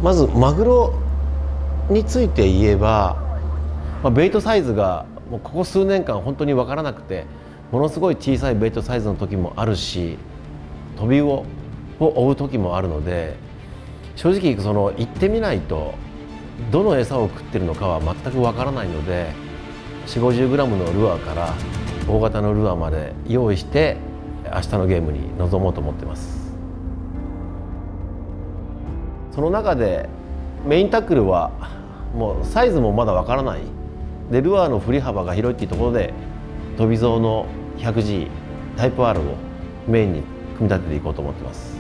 まずマグロについて言えば、ベイトサイズがもうここ数年間本当に分からなくて、ものすごい小さいベイトサイズの時もあるし、トビウオを追う時もあるので、正直行ってみないとどの餌を食ってるのかは全く分からないので、40、50g のルアーから大型のルアーまで用意して明日のゲームに臨もうと思ってます。その中でメインタックルはもうサイズもまだ分からないで、ルアーの振り幅が広いっていうところで飛び象の 100G タイプ R をメインに組み立てていこうと思ってます。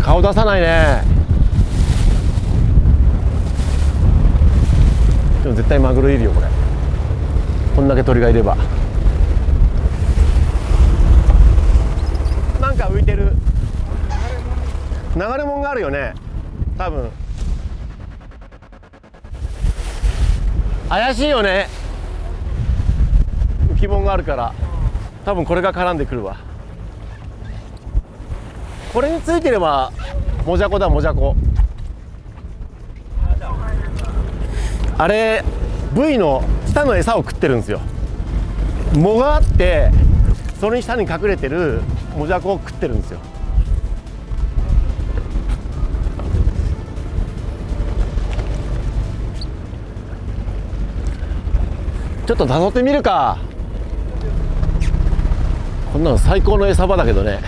顔出さないね。でも絶対マグロいるよこれ。こんだけ鳥がいれば。なんか浮いてる。流れもんがあるよね多分。怪しいよね、浮きもんがあるから。多分これが絡んでくるわ。これについてればモジャコだ、モジャコ。あれ V の下の餌を食ってるんですよ。藻があってそれに下に隠れてるモジャコを食ってるんですよ。ちょっと誘ってみるか。こんなの最高の餌場だけどね。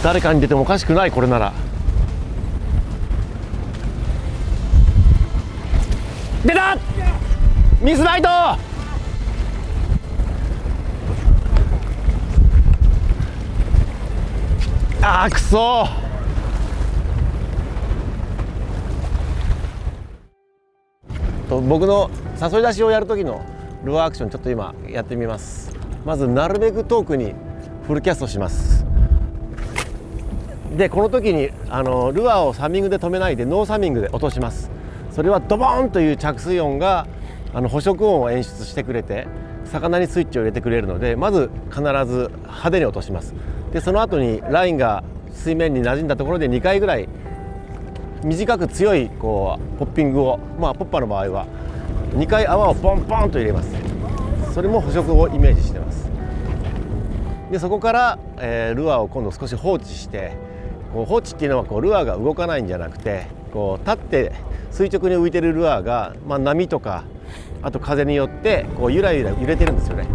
誰かに出てもおかしくない。これなら出た。ミスナイト。くそ。僕の誘い出しをやる時のルアーアクションちょっと今やってみます。まずなるべく遠くにフルキャストします。でこの時にルアーをサミングで止めないでノーサミングで落とします。それはドボーンという着水音が捕食音を演出してくれて、魚にスイッチを入れてくれるので、まず必ず派手に落とします。でその後にラインが水面に馴染んだところで2回ぐらい短く強いポッピングを、ポッパーの場合は2回泡をポンポンと入れます。それも捕食をイメージしてます。でそこから、ルアーを今度少し放置して、放置っていうのはルアーが動かないんじゃなくて、立って垂直に浮いてるルアーが、波とかあと風によってゆらゆら揺れてるんですよね。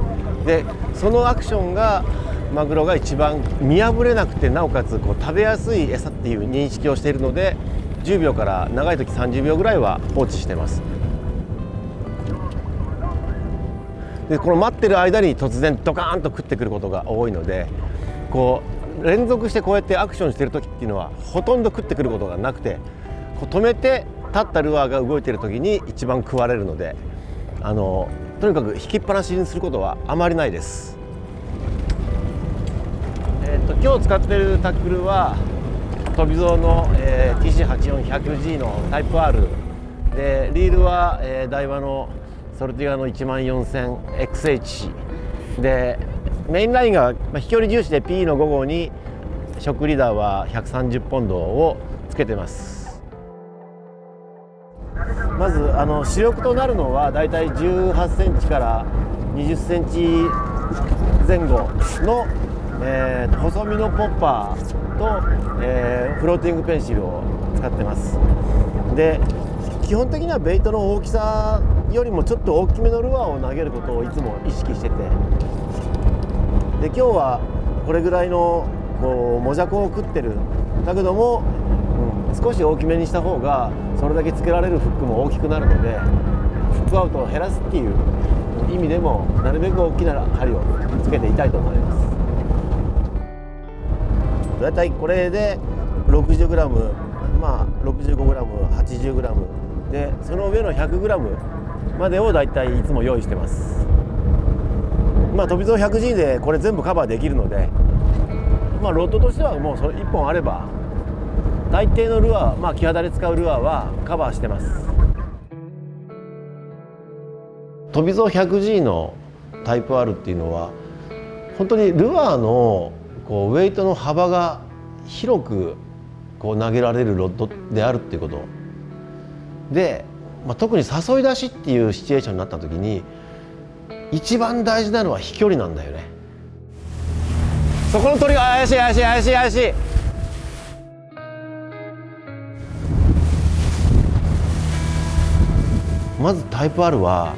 でそのアクションがマグロが一番見破れなくて、なおかつ食べやすい餌っていう認識をしているので、10秒から長い時30秒ぐらいは放置してます。でこの待ってる間に突然ドカーンと食ってくることが多いので、連続してこうやってアクションしてる時っていうのはほとんど食ってくることがなくて、止めて立ったルアーが動いてる時に一番食われるので、とにかく引きっぱなしにすることはあまりないです。今日使ってるタックルは飛び象の、TC84100G のタイプ R で、リールは、ダイワのソルティガの 14000XH で、メインラインが飛距離重視で P の5号にショックリーダーは130ポンドをつけてます。まず主力となるのはだいたい18センチから20センチ前後の、細身のポッパーと、フローティングペンシルを使ってます。で基本的にはベイトの大きさよりもちょっと大きめのルアーを投げることをいつも意識してて、で今日はこれぐらいのモジャコを食ってるだけども、少し大きめにした方がそれだけつけられるフックも大きくなるので、フックアウトを減らすっていう意味でもなるべく大きな針をつけていたいと思います。だいたいこれで 60g、まあ 65g、80g で、その上の 100g までをだいたいいつも用意してます。まあ飛び竿 100G でこれ全部カバーできるので、まあロッドとしてはもうそれ1本あれば大抵のルアー、まあキハダで使うルアーはカバーしてます。飛び竿 100G のタイプ R っていうのは本当にルアーのこうウェイトの幅が広くこう投げられるロッドであるっていうことで、まあ、特に誘い出しっていうシチュエーションになった時に一番大事なのは飛距離なんだよね。そこの鳥が怪しい怪しい怪しい怪しい。まずタイプ R は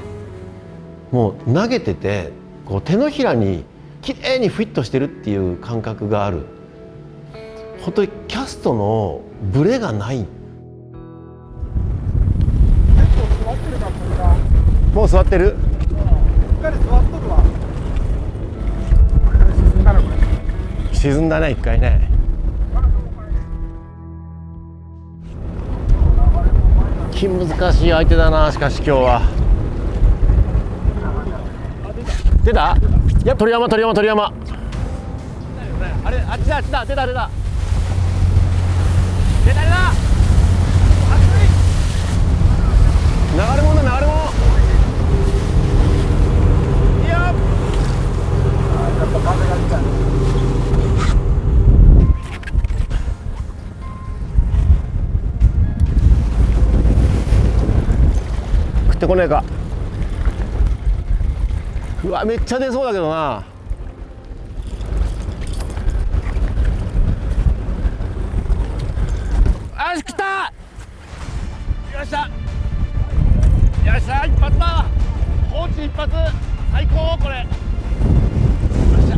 もう投げててこう手のひらにきれいにフィットしてるっていう感覚がある。本当にキャストのブレがない。もう座ってる。沈んだね、一回ね。難しい相手だな。しかし今日は出た。いや、鳥山鳥山鳥山。あれ、あっちだあっちだ。出た出た出た出た。流れ物だ流れ物。いいよ。やっぱ風が来た。食ってこねえか。うわ、めっちゃ出そうだけどな。よし、来た。よっしゃよっしゃ、一発だ。放置一発最高これ。よっしゃ。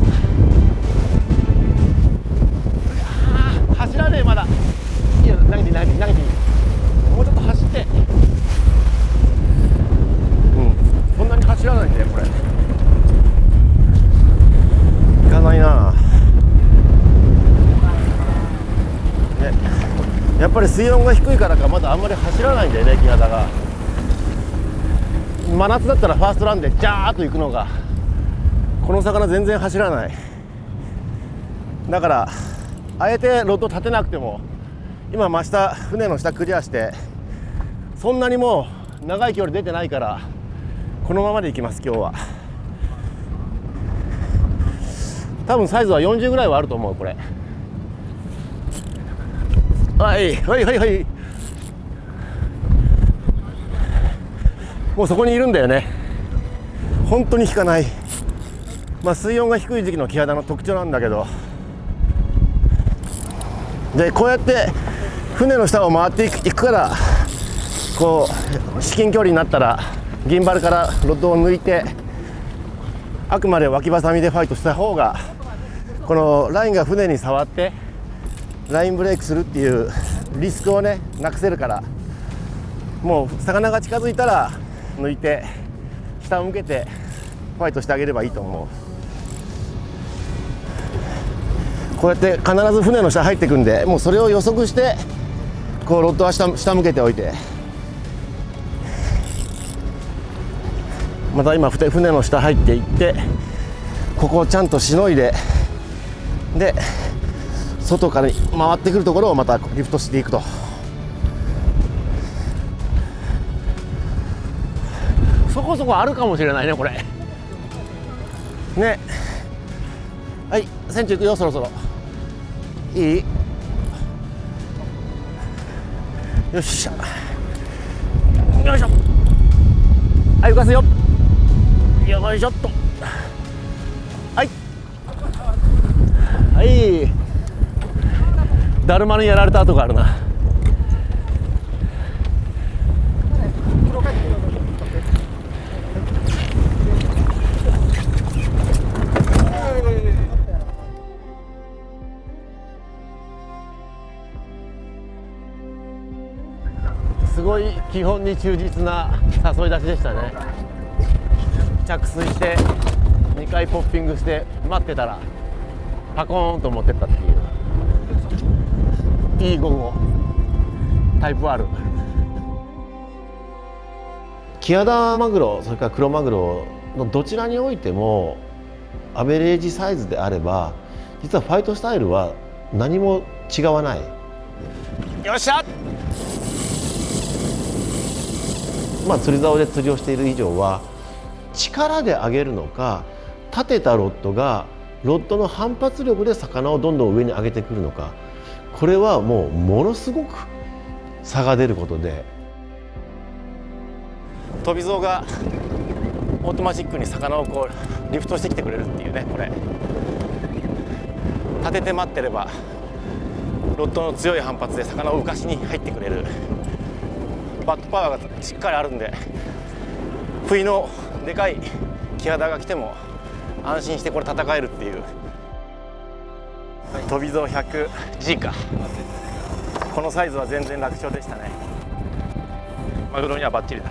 走らねえまだ。いいよ、投げて投げて投げていい。もうちょっと走って。そんなに走らないんだよこれ。いかないな、ね、やっぱり水温が低いからかまだあんまり走らないんだよね、キハダが。真夏だったらファーストランでジャーッと行くのが、この魚全然走らない。だからあえてロッド立てなくても今真下、船の下クリアしてそんなにもう長い距離出てないからこのままでいきます。今日は多分サイズは40ぐらいはあると思うこれ。はいはいはいはい。もうそこにいるんだよね。本当に引かない。まあ水温が低い時期のキハダの特徴なんだけど、でこうやって船の下を回っていくからこう至近距離になったらギンバルからロッドを抜いてあくまで脇ばさみでファイトした方がこのラインが船に触ってラインブレイクするっていうリスクをねなくせるから、もう魚が近づいたら抜いて下を向けてファイトしてあげればいいと思う。こうやって必ず船の下入ってくんで、もうそれを予測してこうロッドは下向けておいて、また今船の下入っていってここをちゃんとしのいで、で外から回ってくるところをまたリフトしていくと。そこそこあるかもしれないねこれね。はい、船長行くよ、そろそろ。いい？よっしゃ、よいしょ。はい、浮かすよ。よいしょっと。はいはい、だるまにやられた跡があるな。すごい基本に忠実な誘い出しでしたね。着水して2回ポッピングして待ってたらパコーンと持ってったっていう。E55 タイプ R。キハダマグロ、それからクロマグロのどちらにおいてもアベレージサイズであれば、実はファイトスタイルは何も違わない。よっしゃ。釣り竿で釣りをしている以上は、力で上げるのか、立てたロッドがロッドの反発力で魚をどんどん上に上げてくるのか、これはもうものすごく差が出ることで、飛び竿がオートマチックに魚をこうリフトしてきてくれるっていうね。これ立てて待ってればロッドの強い反発で魚を浮かしに入ってくれる。バックパワーがしっかりあるんで、不意のでかいキハダが来ても安心してこれ戦えるっていう。飛び竿 100G か。このサイズは全然楽勝でしたね。マグロにはバッチリだ。